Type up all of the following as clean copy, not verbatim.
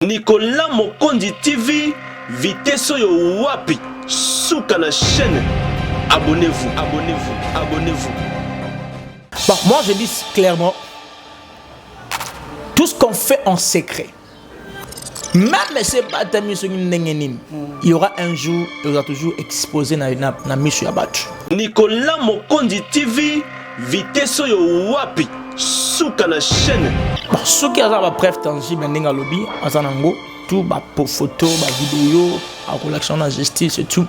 Nicolas Mokondi TV, vitesse yo wapi, souka na chaîne. Abonnez-vous, abonnez-vous, abonnez-vous. Bon, moi je dis clairement, tout ce qu'on fait en secret, même si pas il y aura un jour, il aura toujours exposé na mission abattu. Nicolas Mokondi TV, vitesse yo wapi, souka na chaîne. Bon, ceux qui ont la preuve tangible dans le lobby, tout pour photo, vidéo, en collection de justice et tout.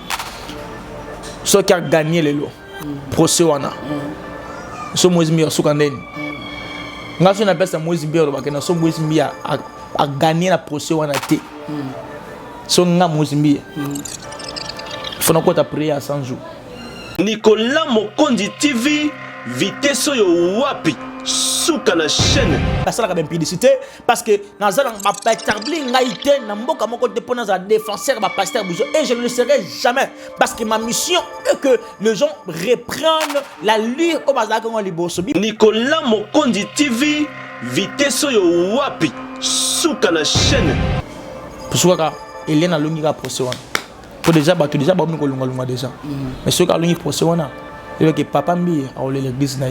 Ceux qui ont gagné les lots, procès wana. Ceux qui ont gagné les lots. Nga so na pesa mwezi mbia ro bakena so mwezi mbia a gagner la procès wana te. So nga mwezi mbia. Fona ko ta prier à 100 jours. Nicolas Mokondi TV, vitesse yo wapi, souka na chaîne. Parce que la publicité parce que nazala ba pertabli ngaité na mboka moko te pona za défenseur ba pasteur Bouzo et je ne le serai jamais parce que ma mission est que les gens reprennent la lire au bazar qu'on liboso. Nicolas Mokondi TV, vitesse yo wapi, souka na chaîne. Pourquoi il est na longi ga procès wana. Pour déjà ba déjà ba ko longa déjà. Mais ce ka longi procès wana, c'est que papa mbi a olé l'église na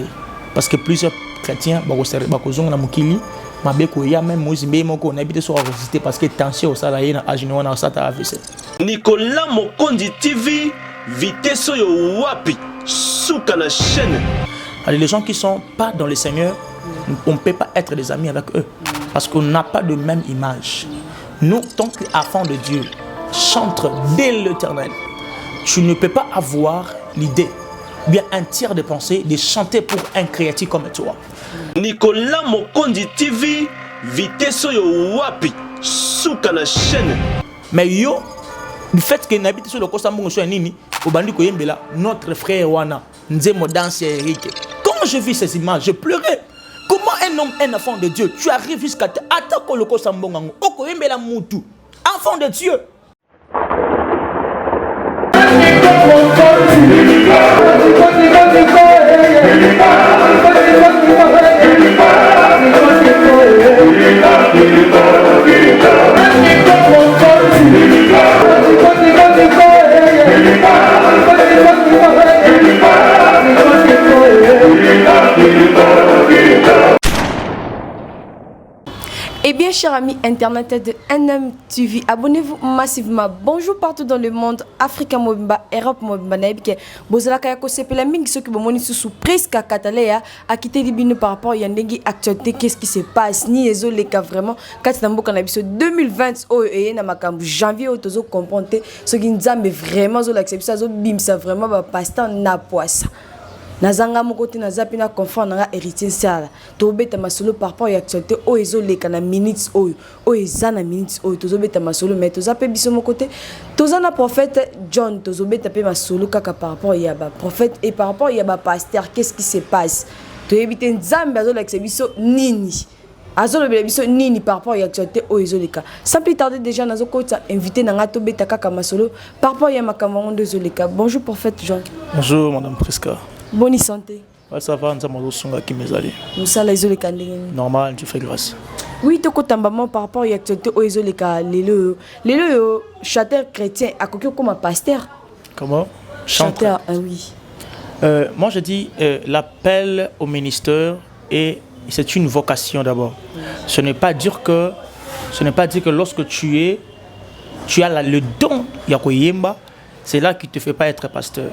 parce que plusieurs chrétiens bakozonga na mukili mabeko ya même mozimbe moko na habité sur résister parce que tension ça là na ajino na ça ta AVC. Nicolas Mokondi TV, vitesse yo wapi, souka na chaîne. Les gens qui sont pas dans le Seigneur, on ne peut pas être des amis avec eux parce qu'on n'a pas de même image. Nous, tant qu'enfants de Dieu, chantre dès l'Éternel. Tu ne peux pas avoir l'idée, bien un tiers de pensée, de chanter pour un créatif comme toi. Nicolas Mokondi TV, vitesse yo wapi, souka na chaîne. Mais yo, le fait que n'habite sur le Kosambongo sur nini, au bandi koyembela, notre frère Wana, Nzemo Danse Eric. Quand je vis ces images, je pleurais. Comment un homme, un enfant de Dieu, tu arrives jusqu'à attaquer le Kosambongo, au koyembela Moutou, enfant de Dieu. Eh bien, chers amis internet de NM TV, abonnez-vous massivement. Bonjour partout dans le monde, Afrique Mobimba, Europe Mobimba, Naibike, Bozala Kayako Sepela Ming, ceux qui m'ont sous presque à Katalea, à quitter Libino par rapport à Yandengi actualité, qu'est-ce qui se passe, ni les autres, les cas vraiment, quand tu as un épisode 2020, oh, et na makambu janvier, au tozo comprendre, ce qui nous a mais vraiment, zo l'acceptation, zo bim, ça vraiment, va passer na poisse. Nazanga mokoti nazapi na confort na héritier sala to beta masolo par rapport à actualité o ezo leka na minutes o ezana minutes o to beta masolo mais to zape biso mokote to zana prophète John to beta pe masolo kaka par rapport ya ba prophète et par rapport ya ba pasteur qu'est-ce qui se passe to ebite nzambe azo la biso nini azo le biso nini par rapport à actualité o ezo leka sans plus tarder déjà nazo kota invité na ngato beta kaka masolo par rapport ya makambo de zoleka. Bonjour prophète John. Bonjour madame Priska. Bonne santé. Ouais, ça va, nous sommes songa qui mes allés. Nous sommes les Zolekandé. Normal, tu fais grâce. Oui, tu as maman par rapport à l'actualité aux Zoleka, les chanteur chrétien, à quoi comme un pasteur. Comment? Chanteur, ah oui. Moi je dis l'appel au ministère et c'est une vocation d'abord. Ce n'est pas dire que lorsque tu as le don Yakoyemba, c'est là qui te fait pas être pasteur.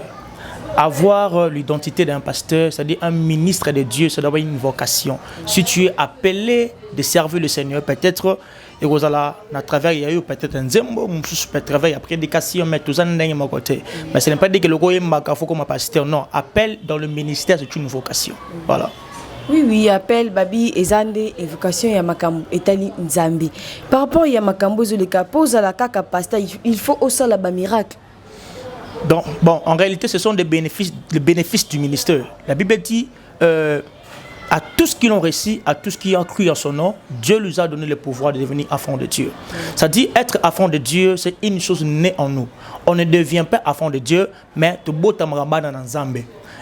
Avoir l'identité d'un pasteur, c'est-à-dire un ministre de Dieu, c'est d'abord une vocation. Si tu es appelé de servir le Seigneur, peut-être, et vous allez à travers, il y a eu peut-être un zembo, peut travailler après prédication, mais tout ça n'est pas côté. Mais ce n'est pas dit que le goye m'a faut comme pasteur. Non, appel dans le ministère, c'est une vocation. Voilà. Oui, appel, babi, ezande, évocation, ya makambo, etali, nzambi. Par rapport à makambo, zoleka, pose à la kaka pasteur, il faut aussi la miracle. Donc, bon, en réalité, ce sont les bénéfices du ministère. La Bible dit à tous qui l'ont reçu, à tous qui ont cru en son nom, Dieu lui a donné le pouvoir de devenir enfant de Dieu. Ça dit être enfant de Dieu, c'est une chose née en nous. On ne devient pas enfant de Dieu, mais tout beau tamaramba dans Nzambe.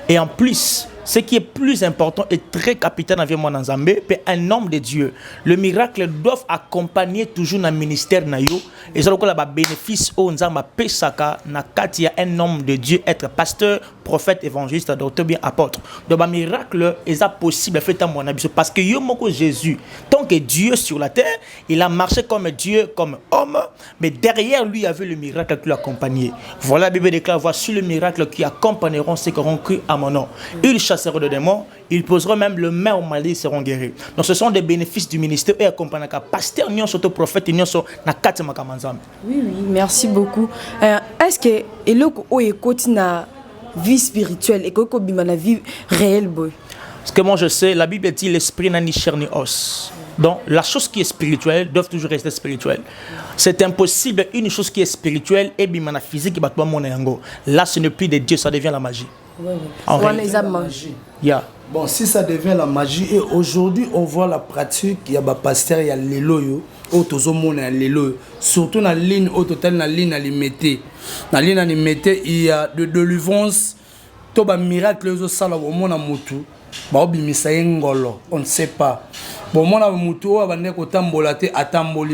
Et en plus, ce qui est plus important et très capital dans mon Nzambé, c'est un homme de Dieu. Le miracle doit accompagner toujours dans le ministère nayo et ça donc là bénéfice au Nzamba pesaka na katia un homme de Dieu être pasteur, prophète, évangéliste, docteur bien apôtre. Donc le miracle est possible fait à mon avis parce que yo moko Jésus, tant que Dieu sur la terre, il a marché comme Dieu, comme homme, mais derrière lui il y avait le miracle qui l'accompagnait. Voilà la Bible déclare voici le miracle qui accompagneront ceux qui auront cru à mon nom. Ils chasseront de démons, ils poseront même le main aux malades, ils seront guéris. Donc ce sont des bénéfices du ministère et accompagnent pasteur nion surtout prophète nion sur na kati makamanzam. Oui, merci beaucoup. Est-ce que eloko o ekoti na vie spirituelle et que bima na vie réelle boy? Ce que moi je sais, la Bible dit l'esprit n'a ni chair ni os. Donc la chose qui est spirituelle doit toujours rester spirituelle. C'est impossible une chose qui est spirituelle et bimana physique bat pas mon yango. Là ce n'est plus de Dieu, ça devient la magie. En réalité, magie. Yeah. Bon, si ça devient la magie et aujourd'hui on voit la pratique, il y a des pasteurs, il y a les loyaux, surtout dans la ligne au total, dans la ligne alimentaire. Dans la ligne alimentaire, il y a de l'uvance, tout le miracle, les autres salles au monde à Moutou. On ne sait pas. Bon, moi,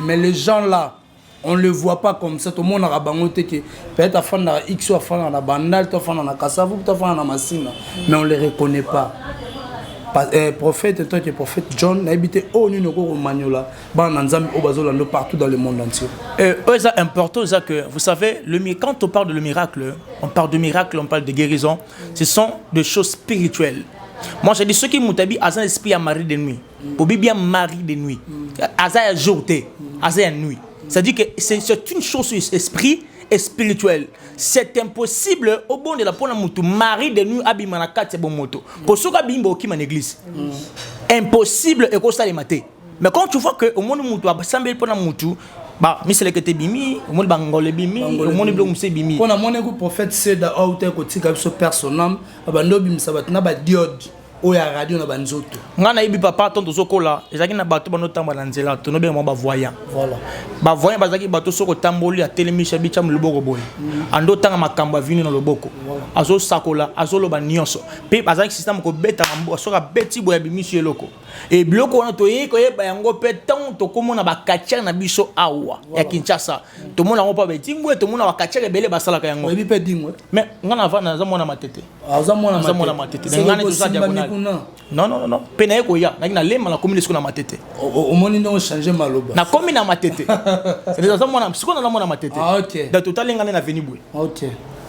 mais les gens là, on ne le voit pas comme ça. Tout le monde a bangoté que peut-être à faire un X ou à faire un bandal, à faire un kassavu, à faire un massina, mais on ne les reconnaît pas. Prophète, toi qui es prophète John, a habité au Nunoko Maniola, partout dans le monde entier. C'est important que vous savez, quand on parle de le miracle, on parle de miracle, on parle de guérison. Ce sont des choses spirituelles. Moi, je dis ceux qui m'ont dit, Azan esprit à mari de nuit. Pour bien mari de nuit. Azan a jourté, Azan a nuit. C'est-à-dire que c'est une chose esprit et spirituelle. C'est impossible au bon de la pona mutu mari de nuit abimana kati bon moto. Pour ceux qui bimbo qui man église. Impossible et que ça les mater. Mais quand tu vois que au monde mutu abasambel pona mutu bah misele que te bimi, au monde bangole bimi, au monde blo muse bimi. Pona mone ko prophète Seda auteur ko tika biso personnel abando bimisa batna ba diode. Oya radio na banzoto. Ngana ibi papa tonto sokola, ezaki na bato bano tamba na nzela, to no be mo ba voyant. Voilà. Ba voyant bazaki bato soko tamboli a telemisha bicha mu loboko boy. Ando tanga makambo vini na loboko. Azo sakola, azo loba nyonso. Pe bazaki système ko beta mambo soka beti boya bimisi eloko. Et biloko wana to yeko yeba yango pe tant to komona ba katia na biso awa ya Kinshasa. To mona ngo pa beti ngwe to mona ba katia ebele basala ka yango. Ebi pe dingwe. Mais ngana va na za mona matete. Aza mona matete. Ngana to za diagonal. Non. Pena yeko ya, na lema na commune siko na matete. Au monde non changer maloba. Na commune na matete. C'est des hommes na siko na mona matete. Ah OK. Da total ngana na veni boy. OK.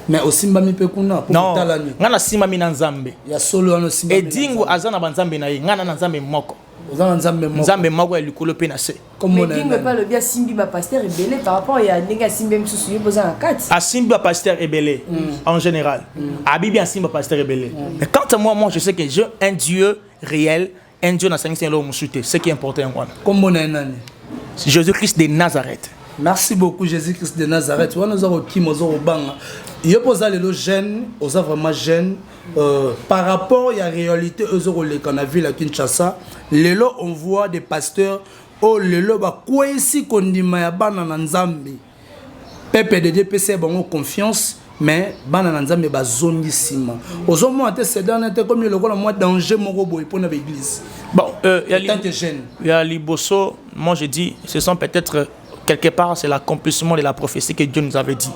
Mais aussi mbami pe kuna pour talani. Ngana sima mi na nzambe. Ya solo ano sima. Edingo azana banzambe na ye, ngana na nzambe moko. Ozana nzambe moko. Nzambe moko ya likolo pe na se. Mais Edingo pas le bien simbi ba pasteur ebele par rapport à ndenga simbi msusu yoboza na kati. A simbi ba pasteur ebele en général. A bibi a simbi ba pasteur ebele. Mais quant à moi je sais que j'ai un Dieu réel, un Dieu na sangi lo musute, ce qui est important en moi. Comme on est nani? Jésus-Christ de Nazareth. Merci beaucoup Jésus-Christ de Nazareth. On nous a qui mozo banga. Il posa les jeunes, aux vraiment jeunes par rapport à la réalité aux les qu'on a vu la Kinshasa. Les lots on voit des pasteurs oh les lots ba quoi ici qu'on dit ma bana nzambe. Pepe de DPC bon confiance mais bana nzambe ba zone sima. Aux hommes ont ces derniers comme le rôle moi danger mon robot pour l'église. Bon il y a Liboso, moi je dis ce sont peut-être quelque part, c'est l'accomplissement de la prophétie que Dieu nous avait dit.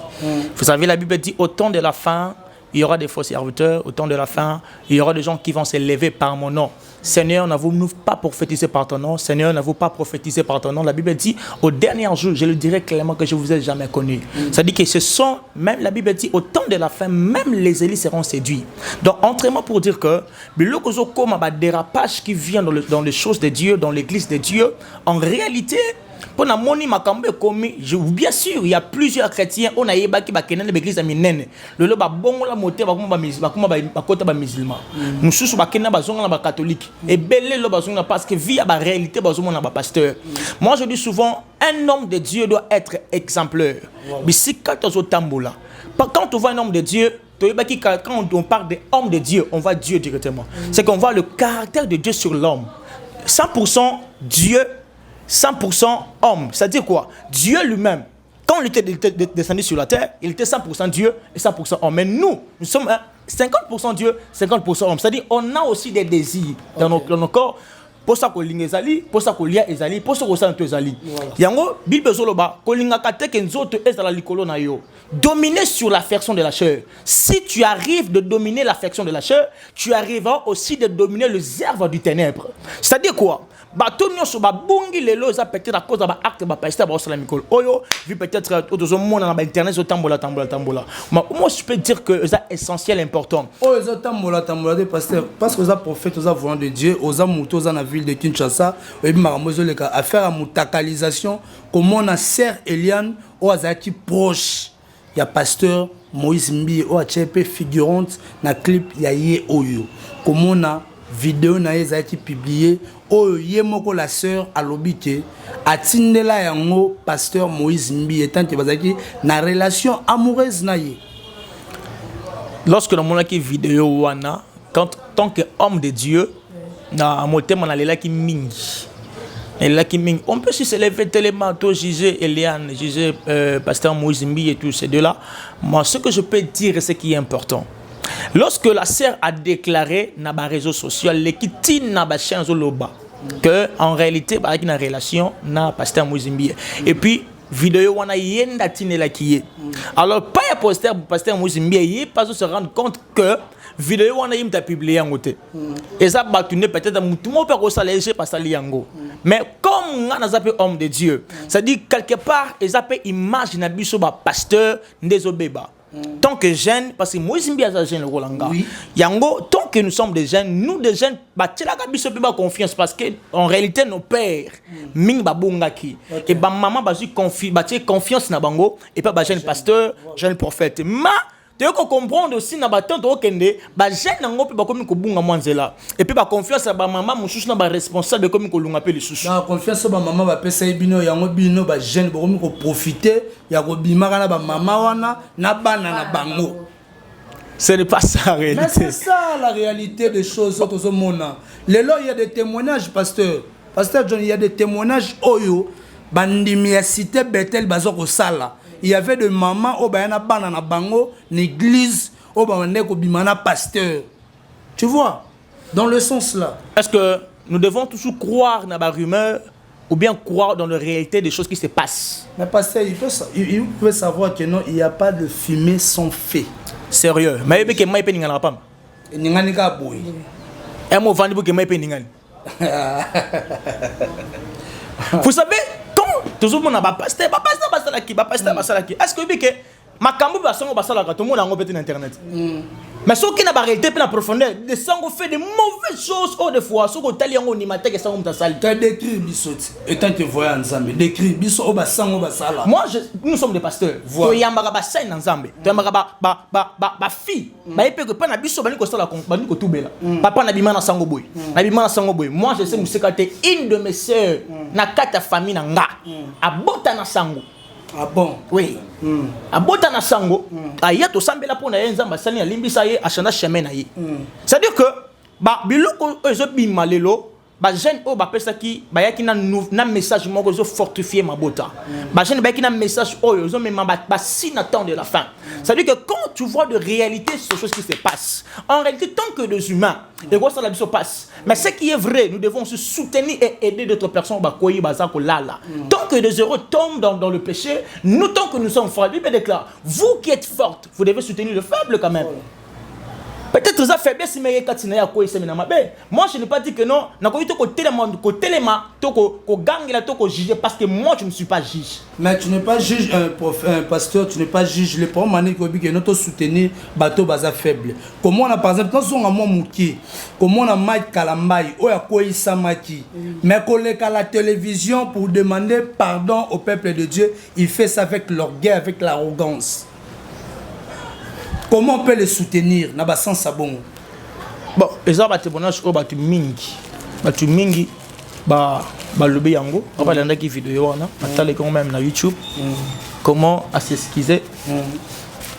Vous savez, la Bible dit, au temps de la fin, il y aura des faux serviteurs. Au temps de la fin, il y aura des gens qui vont s'élever par mon nom. Seigneur, n'avons-nous pas prophétisé par ton nom? Seigneur, n'avons-nous pas prophétisé par ton nom? La Bible dit, au dernier jour, je le dirai clairement que je ne vous ai jamais connu. Ça dit que ce sont, même la Bible dit, au temps de la fin, même les élites seront séduits. Donc, entraînement pour dire que, comme un dérapage qui vient dans les choses de Dieu, dans l'église de Dieu, en réalité, pour na moni makambe komi, bien sûr, il y a plusieurs chrétiens on a yeba ki ba kenene l'église aminene. Le lo ba bongo la moté ba kota ba musulman. Mususu ba kenena ba zonga na ba catholique. Et belé lo ba zonga parce que via ba réalité ba zonga na ba pasteur. Moi je dis souvent un homme de Dieu doit être exemplaire. Bisi katozo tambola. Quand on voit un homme de Dieu, quand on parle d'homme de Dieu, on voit Dieu directement. C'est qu'on voit le caractère de Dieu sur l'homme. 100% Dieu, 100% homme. C'est-à-dire quoi? Dieu lui-même, quand il était descendu sur la terre, il était 100% Dieu et 100% homme. Mais nous sommes 50% Dieu, 50% homme. C'est-à-dire on a aussi des désirs dans nos corps. Pour ça qu'on lingue ezali, pour ça qu'on lia ezali, pour ça qu'on sent ezali. Yango Bible zoloba, ko linga kate kenzoto ezala likolo na yo. Dominer sur l'affection de la chair. Si tu arrives de dominer l'affection de la chair, tu arriveras aussi de dominer le zerve du ténèbre. C'est-à-dire quoi? Bato nyonso ba bungi lelo za peut-être à cause de ba acte ba pasteur ba osala mikolo. Oyo, vu peut-être autozo mona na ba internet zo tambola. Moi je peux dire que c'est essentiel important. Oyo zo tambola de pasteur parce que za prophète za volant de Dieu, oza muto za na ville de Kinshasa, oyebi makambo ezoleka affaire à mutakalisation comment on a sœur Eliane o azaki proche ya pasteur Moïse Mbi o achepe figurante na clip ya ye oyo. Comment on a vidéo na ye ezaki publié oyo ye moko la sœur alobite atindela yango pasteur Moïse Mbi étant que bazaki na relation amoureuse na ye. Lorsque nous avons une vidéo wana quand tant que homme de Dieu na moté mon alela ki mingi. On peut se lever tellement tôt, juger Eliane, juger pasteur Moïse Mbi et tous ces deux-là. Moi, ce que je peux dire, c'est qui est important. Lorsque la sœur a déclaré dans les réseaux sociaux, que en réalité, il y a une relation na pasteur Moïse Mbi. Et puis, vidéo wana yenda tinela kiye. Alors, pas ya pasteur Moïse Mbi, il pas se rendre compte que vidéo wana yim ta publié en côté. Et ça batune peut-être mutumo peut resaléger pas ça liango. Mais comme on a zappé homme de Dieu, ça dit quelque part et zappé image na biso ba pasteur ndezobeba. Tant que jeunes, parce que Moïse Mbi a jeune le Rolanga. Yango, tant que nous sommes des jeunes, nous des jeunes, bah tu la biso pas confiance parce que en réalité nos pères ming babungaki et ba maman ba confiance na bango et pas ba jeune pasteur, jeune prophète. Ma tu peux comprendre aussi na baton to kende ba jeune nango pe ba komi ko bunga mwanzela et puis ba confiance ba maman mususu na ba responsable komi ko lunga pe le susu na confiance ba maman ba pesa bino yango bino ba jeune ba komi ko profiter ya ko bimaka na ba maman wana na bana na bango. Ce n'est pas ça la réalité. Mais c'est ça la réalité des choses autres au monde. Lelo il y a des témoignages pasteur John, il y a des témoignages oyo bandimi a cité Bethel bazoko sala. Il y avait des mamans au bayana banana bango l'église au bayana ko bimana pasteur. Tu vois, dans le sens là. Est-ce que nous devons toujours croire dans la rumeur ou bien croire dans la réalité des choses qui se passent? Mais pasteur, il peut savoir que non, il n'y a pas de fumée sans feu. Sérieux. Mais il y a des gens qui ne pas. Il n'y a pas de vous savez, tout le monde a pasteur est-ce que vous ma cambo va sango basala tout le monde a ngopé sur internet. Mais ce qui n'a pas réalité puis la profondeur, des sango fait de mauvaises choses au des fois, ce que tali yango ni maté que sango ta sali. Tu décrit bisot étant que voyant ensemble, décrit biso o basango basala. Moi nous sommes des pasteurs. To yambaka ba sain ensemble. To yambaka ba fille. Ba epé que pas na biso bani ko sala bani ko tubela. Papa na bimana sango boy. Na bimana sango boy. Moi je sais musekate une de mes sœurs na kata famille na nga. Abota na sango. Ah bon? Oui. Abota na sango, aya to sambela pona yenza basali na limbisa ye achana chemin na ye. C'est-à-dire que ba biloko ezo bima lelo ba jeune o ba pesa ki ba yaki na message moko zo fortifier mabota. Ba jeune ba yaki na message o yo zo mema ba signe temps de la fin. C'est-à-dire que quand tu vois de réalité sur choses qui se passent, en réalité tant que des humains et quoi ça la vie se passe. Mais ce qui est vrai, nous devons se soutenir et aider d'autres personnes ba koyi baza ko lala. Tant que des heureux tombent dans le péché, nous tant que nous sommes forts, Bible déclare, vous qui êtes fortes, vous devez soutenir le faible quand même. Peut-être ça faiblesse mais katina ya koyi semena mabe. Moi je n'ai pas dit que non, na koyi to ko telema to ko gangela to ko juger parce que moi je ne suis pas juge. Mais tu n'es pas juge un pasteur, tu n'es pas juge les parents mané ko bi que notre soutenir bateau baza faible. Comme on a par exemple quand on a moi muki, comme on a Mike Kalambai o ya koyi samaki. Mais collègue à la télévision pour demander pardon au peuple de Dieu, il fait ça avec l'orgueil, avec l'arrogance. Comment on peut les soutenir? N'a sans sabon. Bon, les gens témoignage au batu mingi. Batu mingi lobby yango. On va dans qui vidéo on a quand même na YouTube. Comment à s'excuser.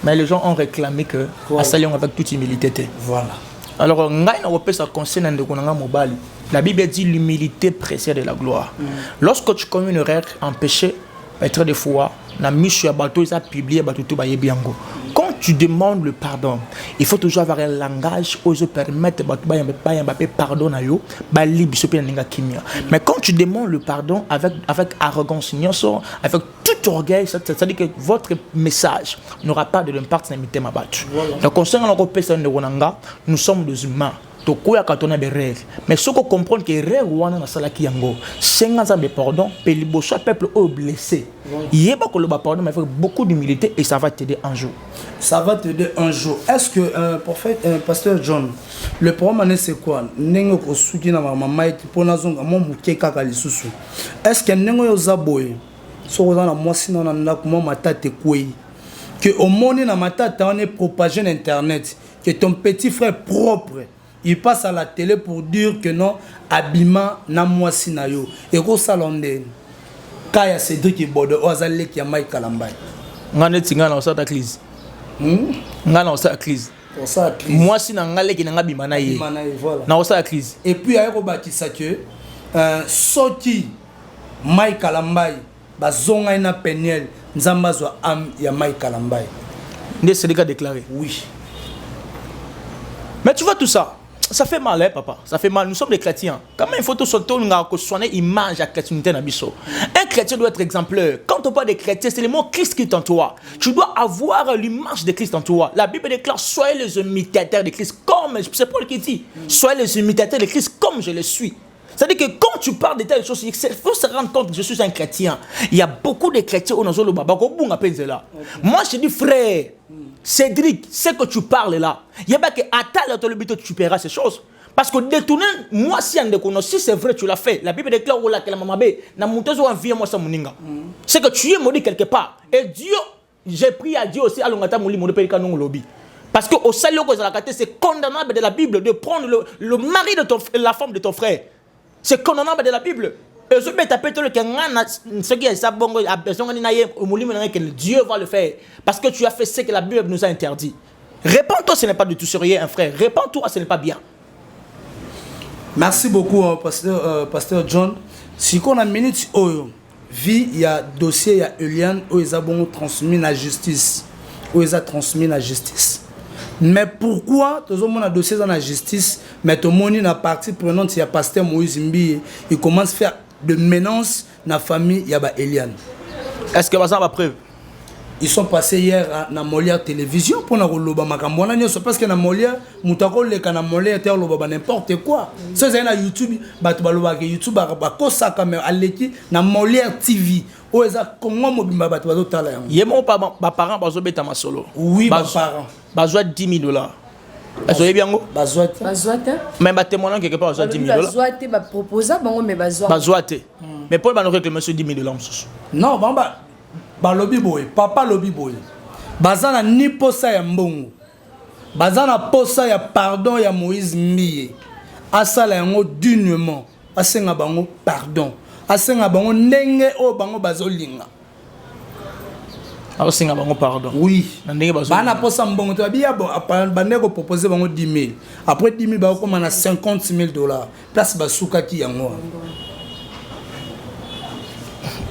Mais les gens ont réclamé que à saluer avec toute humilité. Voilà. Alors ngai na opé ça concerne ndeko nanga mobali. La Bible dit l'humilité précède la gloire. Lorsque tu commets une erreur en péché, peut-être des fois na mission bateau ça publié bateau tout ba yebiango. Quand tu demandes le pardon, il faut toujours avoir un langage où se permettre de pardon à yo, mais quand tu demandes le pardon avec arrogance, avec tout orgueil, ça veut dire que votre message n'aura pas de l'impact sur ma battu. Donc concernant nous sommes des humains. Mais ce qu'on comprend que les règles na sala kiango 50 ans de pardon le peuple est blessé. Il y a beaucoup de pardon mais il faut beaucoup d'humilité et ça va t'aider un jour. Ça va t'aider un jour. Est-ce que prophète pasteur John le problème c'est quoi? Nengo ko suki na mama eti pona zonga mo muke kaka lisusu. Est-ce que nengo yo zaboye so na mwasi na ndako mo matate kwei que au monde na matata on est propagé sur internet que ton petit frère propre il passe à la télé pour dire que non, abima na mwasi na yo. Et ko salonde. Kaya Cédric Ibodo ozale ki ya Mike Kalambay. Ngane tinga na osata crise. Ngana osata crise. Osata crise. Mwasi na ngale ki na bima na ye. Voilà. Na osata crise. Et puis ayeko bakisa que soti Mike Kalambay bazonga ina Peniel nzamba zo am ya Mike Kalambay. Nde Cédric a déclaré. Oui. Mais tu vois tout ça. Ça fait mal, hein, papa. Ça fait mal. Nous sommes des chrétiens. Comment il faut tout soigner l'image de la chrétienté dans Bisso. Un chrétien doit être exemplaire. Quand on parle de chrétien, c'est le mot Christ qui est en toi. Tu dois avoir l'image de Christ en toi. La Bible déclare soyez les imitateurs de Christ comme. C'est Paul qui dit soyez les imitateurs de Christ comme je le suis. C'est-à-dire que quand tu parles de telles choses, il faut se rendre compte que je suis un chrétien. Il y a beaucoup de chrétiens au Nazolo Baba. Moi, je dis frère. Cédric, c'est que tu parles là. Il y a pas que à tu paieras ces choses. Parce que détourner, moi si si c'est vrai, tu l'as fait. La Bible déclare que la maman c'est que tu es maudit quelque part. Et Dieu, j'ai prié à Dieu aussi à l'ongata mouli mon pays canon lobby. Parce que au salaire que c'est condamnable de la Bible de prendre le mari de la femme de ton frère. C'est condamnable de la Bible. Et je peux taper tout le ce qui est ça bon que Dieu va le faire parce que tu as fait ce que la Bible nous a interdit. Répands-toi, ce n'est pas du tout sérieux, un frère. Répands-toi, ce n'est pas bien. Merci beaucoup, pasteur John. Si on a une minute, il y a dossier, il y a Eliane, où ils ont transmis la justice. Mais pourquoi tout le monde a dossier dans la justice, mais tout le monde a partie prenante, il y a pasteur Moïse Mbi, il commence à faire de menaces dans la famille, il y a Eliane. Est-ce que ça va preuve? Ils sont passés hier à Molière Télévision pour nous loba makambona nyoso parce que na Molière mutako le kana Molière ter loba n'importe quoi. Ça c'est na YouTube batu baloba ke YouTube ba kosaka mais aleki na Molière TV. O eza kongo mobimba batu bazotala yango. Yemo pa ba parents bazobeta masolo. Oui, ba parents. Bazoa $10,000. Est-ce que bien go? Bazoate. Mais ba témoignant quelque part bazoa $10,000. Bazoate ba proposa bango mais bazoate. Bazoate. Mais pour ba no réclamer sur $10,000 msusu. Non, bamba balobi boy, papa lobi boy. Bazana ni posa ya mbongo. Bazana posa ya pardon ya Moïse Mbiye. Asala yango dignement. Asenga bango pardon. Asenga bango ndenge o bango bazolinga. Asenga bango pardon. Oui. Ndenge bazolinga. Bana posa mbongo to biya bon bande ko proposer bango 10,000. Après 10,000 ba ko mana $50,000. Place basuka ki yango.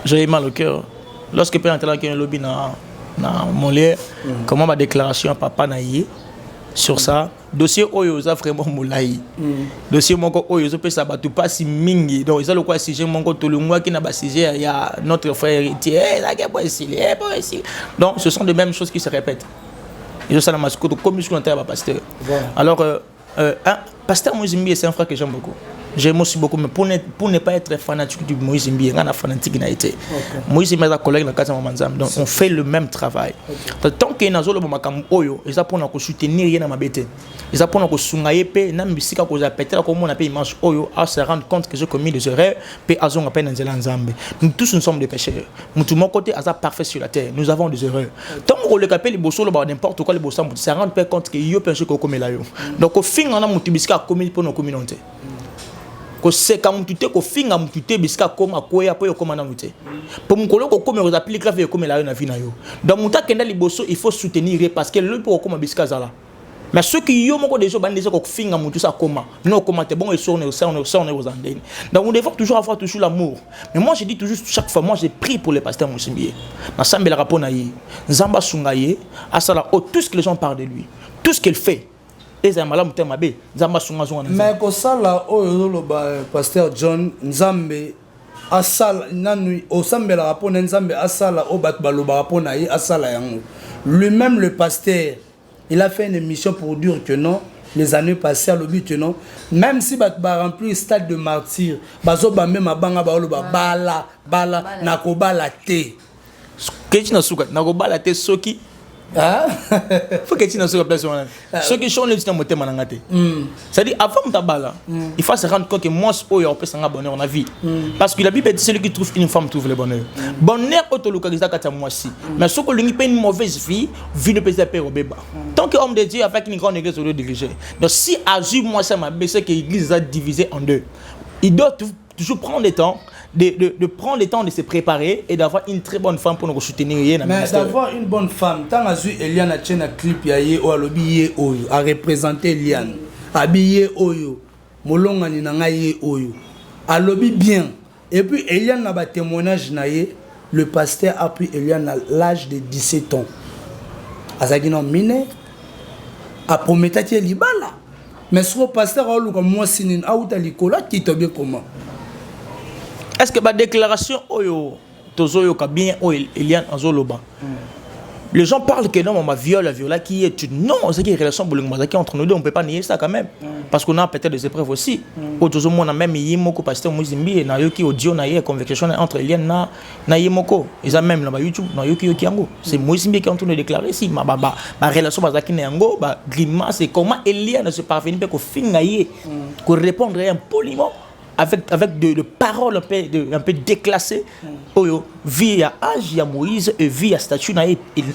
J'ai mal au cœur. Lorsque Père Antala qui est lobby dans Molière, comment ma déclaration à papa naïe sur ça, dossier Oyoza vraiment moulaï. Dossier mon ko Oyoza peut s'abattre pas si mingi. Donc ils ont le quoi si j'ai mon ko tout le mois qui n'a pas si il y a notre frère héritier, là qui est pas ici. Donc ce sont les mêmes choses qui se répètent. Ils ont ça dans ma scout comme je suis pasteur. Alors pasteur Moïse Mbiye c'est un frère que j'aime beaucoup. J'aime aussi beaucoup, mais pour ne pas être fanatique du Moïse Mbiye, on a fanatique n'a été. Moïse Mbiye est un collègue dans le cadre de donc on fait le même travail. Tant qu'il y a un zolo makam oyo, ils apprennent à soutenir rien à ma bête. Ils apprennent à soutenir pe, na mbisika ko za péter comme on appelle image oyo, à se rendre compte que j'ai commis des erreurs, pe azon appelle dans Nzambe. Nous tous nous sommes des pécheurs. Nous tout mon côté asa parfait sur la terre. Nous avons des erreurs. Tant qu'on le capelle les bosolo ba n'importe quoi les bossam, se rendre compte que yo péché ko commet là yo. Donc au fin on a mutibisika commis pour nos communautés. C'est quand tu te finga mutute biska koma koya po yokoma na muté pour mukolo ko koma za appliquer grave comme la na vie na yo donc muta kenda liboso il faut soutenir parce que le pour koma biska zala Mais ceux qui ont encore déjà bandé ça finga mutu ça comment non comment t'es bon et on est aux andines. Donc on devrait toujours avoir toujours l'amour. Mais moi je dis toujours chaque fois moi j'ai prié pour le pasteur Moussimbié. Na sambe la rapona yi Nzamba sungaye asala tout ce que les gens parlent de lui. Tout ce qu'il fait. Mais pour ça là le pasteur John Nzambe asala nanu osambela rapona Nzambe asala o bat baloba rapona yi asala yango. Lui-même le pasteur il a fait une émission pour dire que non les années passées à l'obit que non même si bat rempli le stade de martyr bazo ba même abanga ba lo bala nakobala te ketina suka nakobala te soki ah faut que tu n'as pas place ceux qui sont les gens moté manangate c'est-à-dire avant tabala il faut se rendre compte que moi c'est au peut s'en bonheur dans vie parce que la Bible dit celui qui trouve une femme trouve le bonheur bonheur autolocalisé kata moi si mais ce que l'on pas une mauvaise vie ne peut pas au bébé tant que homme de Dieu avec une grande église au diriger donc si Azur moi ça m'a baissé que l'église a divisé en deux il doit toujours prendre le temps de prendre le temps de se préparer et d'avoir une très bonne femme pour nous soutenir. Mais d'avoir une bonne femme, tant que Eliane a tenu un clip yaye ou alobi oyo a représenter Eliane, habillé oyo, molonga ni nanga ye oyo, alobi bien. Et puis Eliane n'a pas témoignage naye, le pasteur a pris Eliane à l'âge de 17 ans. Azaki non mine, a prometati libala. Mais sur le pasteur a lu comme moi sinin a outa likola qui te bien comment. Est-ce que ma déclaration oyo tozoyo ka bien o Eliane azoloba les gens parlent que non ma viol qui est une non c'est une relation boulingmazaki entre nous deux on peut pas nier ça quand même parce qu'on a peut-être des épreuves aussi au tozo mona même yimoko pasteur Muzimbi na yoki audio na ye conversation entre Eliane na yimoko ils a même là YouTube na yoki yango c'est Muzimbi qui est en train de déclarer si ma relation bazaki na yango ba grimace c'est comment Eliane se parvenir pe ko finga ye ko répondre poliment avec de paroles un peu déclassées. Vie à âge, il y a Moïse, et vie à statut,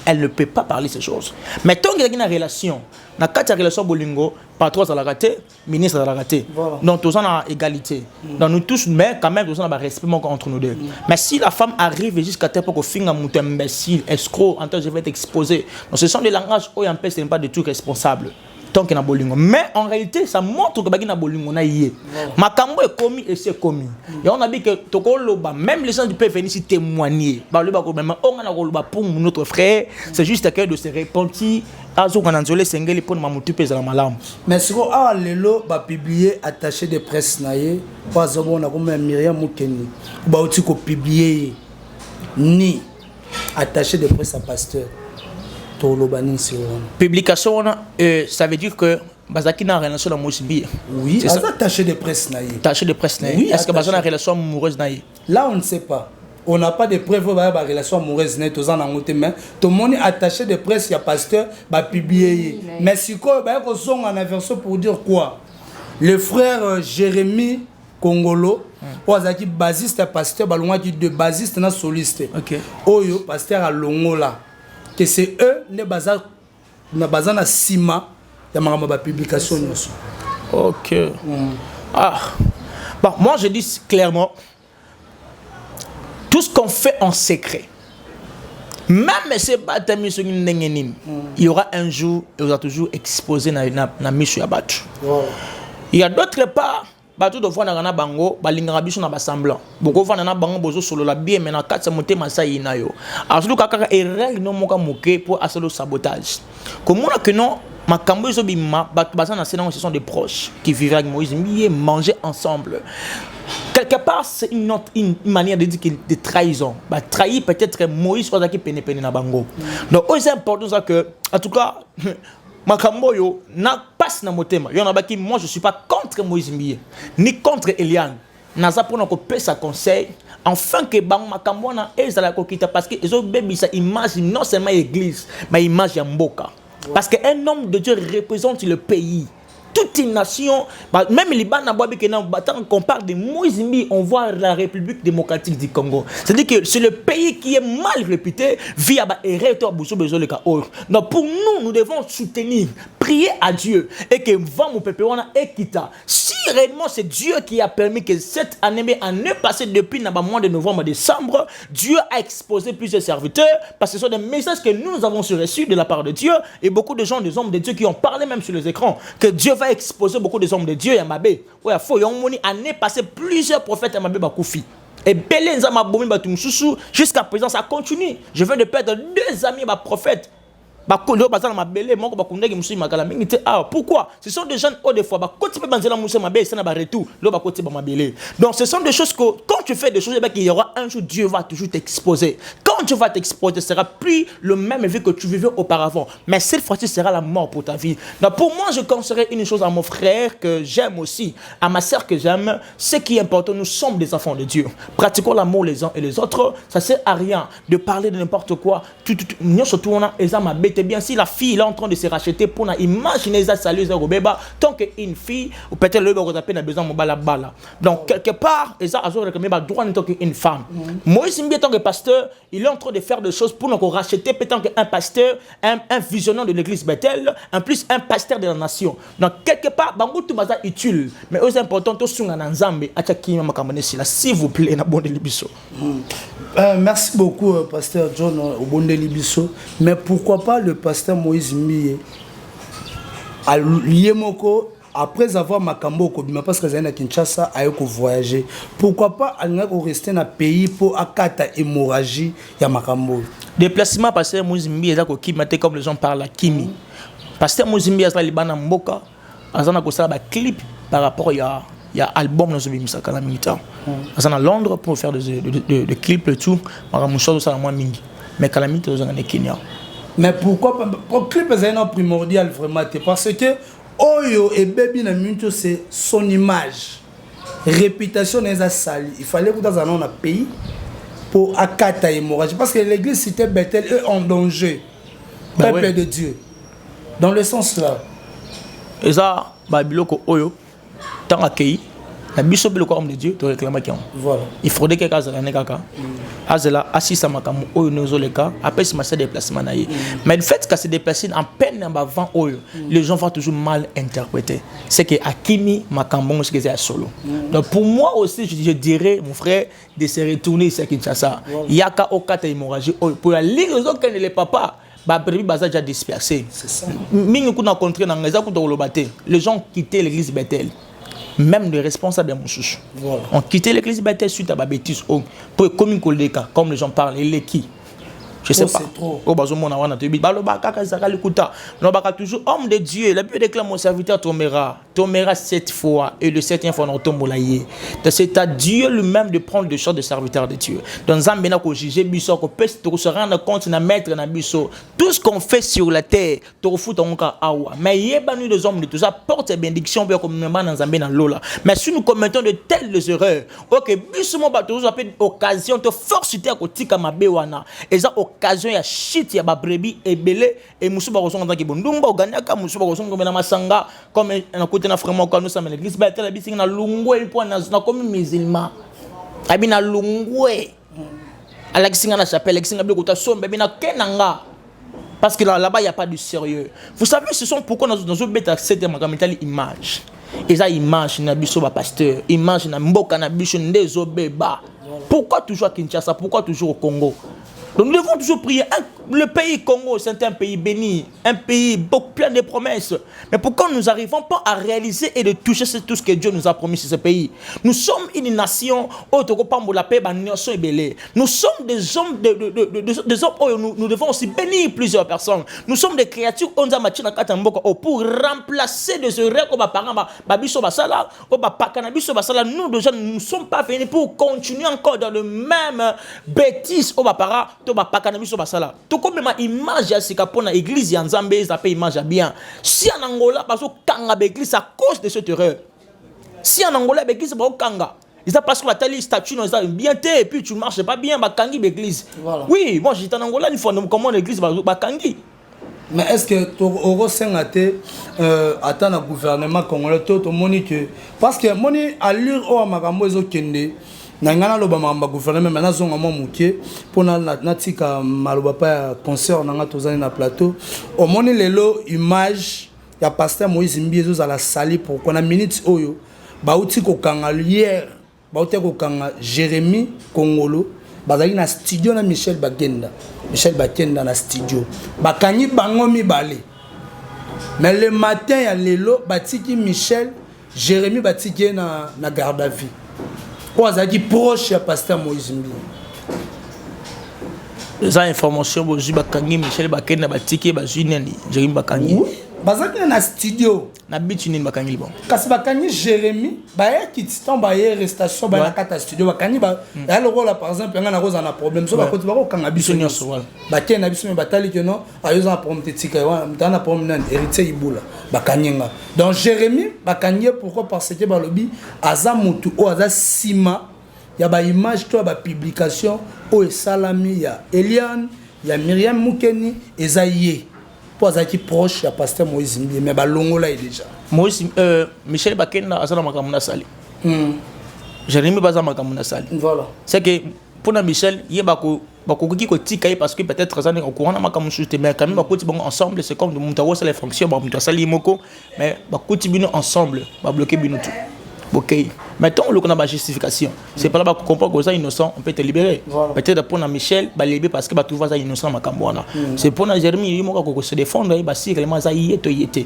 elle ne peut pas parler ces choses. Mais tant qu'il y a une relation, dans la relation Bolingo, patron à la raté, ministre à la raté. Donc, tous on a égalité. Donc, nous tous, mais quand même, tous on a respect entre nous deux. Mais si la femme arrive jusqu'à tel point qu'on finit un mouton imbécile, escroc, en tant je vais être exposé. Donc, ce sont des langages où il y a un peu, ce n'est pas du tout responsable. Tant qu'il y a bolingo. Mais en réalité, ça montre que il y a bolingo na yé. Makambo est commis et c'est commis. Et on a dit que tokoloba, même les gens du peuvent venir ici témoigner. Bah le bako même on a loba pour notre frère, c'est juste à de se repentir. Azo kananzole sengeli pour mamutu pesa la malam. Mais ce qu'on a lelo ba publier attaché de presse na yé, pas zobo na comme Myriam Mukeni. Ba oti ko publier ni attaché de presse à pasteur. Publication, ça veut dire que Bazaki n'a relation avec Moussimbi. Oui, c'est ça. Attaché de presse naïe. Attaché de presse naïe. Oui, est-ce que Bazaki a une relation amoureuse naïe? Là, on ne sait pas. On n'a pas de preuves de la relation amoureuse naïe. Tout le monde est attaché de presse, il y a pasteur, va publier. Mais si quoi, il y a une version pour dire quoi? Le frère Jérémy Congolo, Oazaki basiste pasteur, balongaki de basiste na soliste. OK. Oyo pasteur à Longola. Que c'est eux ne bazar na bazana sima ya ma publication. OK. Ah. Bon, moi je dis clairement tout ce qu'on fait en secret. Même si il y aura un jour il va toujours exposé na mission abatu. Il y a d'autre part bato do fona na bango balinganga biso na basemblant boko fona na bango bozo solo la bien mais na katsa motema sa ina yo azulu kaka erreur no moka moke pour asolo sabotage comme on a que non makambo zo bima bato bazana c'est ce sont des proches qui vivent avec Moïse mié manger ensemble quelque part c'est une manière de dire de trahison ba trahir peut-être Moïse ozaki pene na bango donc c'est important que en tout cas makambo yo na passe na motema yo na baki moi je suis pas contre Moïse Mbiye ni contre Eliane naza pour ko pesa conseil enfin que bang makambo na ezala ko kita parce que ezo bebisa image non seulement église mais image ya mboka parce que un homme de Dieu représente le pays toute une nation même Liban na bobi que tant qu'on parle de Moïse Mbiye on voit la République démocratique du Congo c'est-à-dire que c'est le pays qui est mal réputé via ba erreur to buso bezo le ka or donc pour nous nous devons soutenir prier à Dieu et que va mon peuple et quitta. Si réellement c'est Dieu qui a permis que cette année passée depuis le mois de novembre, décembre, Dieu a exposé plusieurs serviteurs parce que ce sont des messages que nous avons reçus de la part de Dieu et beaucoup de gens, des hommes de Dieu qui ont parlé même sur les écrans que Dieu va exposer beaucoup des hommes de Dieu. Yamabé, ouais, faut yomoni année passée plusieurs prophètes Yamabé Bakoufi. Et Belenza Maboumi Batumsusu, jusqu'à présent ça continue. Je viens de perdre 2 amis prophètes. Pourquoi? Ce sont des gens où des fois donc ce sont des choses que quand tu fais des choses, il y aura un jour Dieu va toujours t'exposer. Quand Dieu va t'exposer, ce sera plus le même vie que tu vivais auparavant, mais cette fois-ci sera la mort pour ta vie. Donc pour moi, je conseillerais une chose à mon frère que j'aime aussi, à ma sœur que j'aime. Ce qui est important, nous sommes des enfants de Dieu. Pratiquons l'amour les uns et les autres. Ça sert à rien de parler de n'importe quoi. Surtout on a c'est bien si la fille est en train de se racheter pour imaginer ça salut tant qu'une fille ou peut-être le a besoin de bala. Donc quelque part et ça a droit en tant qu'une femme. Moi ici en tant que pasteur, il est en train de faire des choses pour nous racheter peut-être qu'un pasteur, un visionnaire de l'église Bethel, en plus un pasteur de la nation. Donc quelque part bango tout baza utile, mais aussi important to sunga na nzambe acha kima makamane sila s'il vous plaît na bonde libiso. Merci beaucoup pasteur John Obonde Libiso, mais pourquoi pas le pasteur Moïse Mbiye à Liemoko après avoir Makambo Kobima parce que c'est à Kinshasa a voyager, pourquoi pas rester dans le pays pour akata hémorragie ya Makambo déplacement pasteur Moïse Mbiye za ko kimate comme les gens parlent à Kimi pasteur Moïse Mbiye za libana mboka azana ko sala ba clip par rapport il y a album dans ce bimisa kana militaire azana Londres pour faire des clips et tout mara musho ça moi mingi mais calamité aux en Kenya. Mais pourquoi pas pour clip c'est un primordial vraiment parce que Oyo et Baby na minto c'est son image réputation n'est sali il fallait que dans un pays pour akata hémorragie parce que l'église cité Bethel est en danger peuple de Dieu dans le sens là et ça babiloko oyo tant accueilli la biso le corps de Dieu te réclamer qui voilà il faudrait que kazala ne kaka azela assisa makamu oyo nozoleka après ce masse déplacement naïe mais le fait que se déplacer en peine en avant oyo les gens vont toujours mal interpréter c'est que akimi makambo ce que c'est solo donc pour moi aussi je dirais mon frère de se retourner ici à Kinshasa yaka okata hémorragie pour la ligue aux autres les papas ba prévu baza déjà dispersé c'est ça mingi kuna contrer na ngeza ku dolobate les gens quittaient l'église Bethel. Même les responsables de Moussouche ont quitté l'église Bethel suite à ma bêtise pour comme les gens parlent et les qui je sais pas au bazomo na wana tebi baloba kaka zaka likuta no baka toujours homme de Dieu la Bible déclare mon serviteur tombera 7 fois et le 7e fois on tombe laïe c'est à Dieu lui-même de prendre le choix de serviteur de Dieu dans Zambena ko juger biso ko peut se rendre compte na maître na biso tout ce qu'on fait sur la terre to fout en ka awa mais yeba nous les hommes de tout ça porte bénédiction bien comme dans Zambena lola mais si nous commettons de telles erreurs OK biso mo ba toujours appelle occasion to force te ko tika mabe wana et ça occasion ya shit ya ba brebis et belé et musuba ko songa ki bondumba oganyaka musuba ko songa na masanga comme na côté na vraiment quand nous sommes l'église Bethel la bisinga na lungwe pour na comme musulman abina lungwe ala kisinga na chapelle kisinga bi ko ta sombe bina kenanga parce que là-bas il y a pas de sérieux vous savez ce sont pourquoi nous bêta cette magamentali image et ça image na biso ba pasteur image na mboka na biso ndezo beba pourquoi toujours à Kinshasa pourquoi toujours au Congo. Donc nous devons toujours prier. Le pays Congo, c'est un pays béni, un pays plein de promesses. Mais pourquoi nous n'arrivons pas à réaliser et de toucher tout ce que Dieu nous a promis sur ce pays? Nous sommes une nation, nous sommes des hommes, des hommes nous devons aussi bénir plusieurs personnes. Nous sommes des créatures pour remplacer des erreurs comme nous déjà nous ne sommes pas venus pour continuer encore dans le même bêtise comme ma image ya sika pona église ya Nzambe ça peut image bien si en Angola parce que kanga l'église à cause de cette erreur si en Angola l'église ba kanga ils a parce que la telle statue non ça bien et puis tu marches pas bien ba kangi l'église oui moi j'étais en Angola une fois comment l'église ba kangi mais est-ce que au sengate attend le gouvernement congolais tout moni que parce que moni allure o makambo ezokende nangana loba mamba gouvernement maintenant zonga mo mukie pona natika maloba pa concert nanga tozani na plateau au moni lelo image ya pasteur Moïse Mbiezo za la sali pour qu'on a minute oyo bauti ko kanga hier bauti ko kanga Jérémie Kongolo bazali na studio na Michel Bakenda na studio bakanyi bango mibale mais le matin ya lelo batiki Michel Jérémie batiki na garde à vue ko azaki proche ya pasteur Moïse Mbiezo les informations bozu bakangi Michel Bakenda batiki bazui nani Jérémie bakangi bazaki na studio na bitu nini bakangi bon kasi bakangi Jérémie baye kititon baye restation ba na kata studio bakangi ba ya lokola par exemple nga na koza na problème so bakoti bako kanga biso nyonso wala bakena biso me batali que non ayoza na problème tetika wa mtana problème nan héritier ibula bakangi nga donc Jérémie bakangi pourquoi parce que balobi aza mutu o aza sima ya ba image to ba publication o esalami ya Eliane ya Myriam Mukeni ezaye qui proche à pasteur Moïse Mbie mais balongo là déjà Moïse Michel Bakenda azana makamuna sali Jérémie baza makamuna sali voilà c'est que pour Michel il bako qui tika parce que peut-être azana au courant na makamu juste mais quand même bakoti bon ensemble c'est comme de mutawo ça les fonctions ba mutu sali moko mais bakoti bino ensemble ba bloquer bino tout. Ok. Maintenant, on a la justification. C'est pas là qu'on comprend que ça innocent, on peut te libérer. Voilà. Peut-être pour Michel, bah libérer parce que bah tu vois ça innocent ma camboana. C'est pour Jérémie, il faut se défendre, bah si réellement ça y est.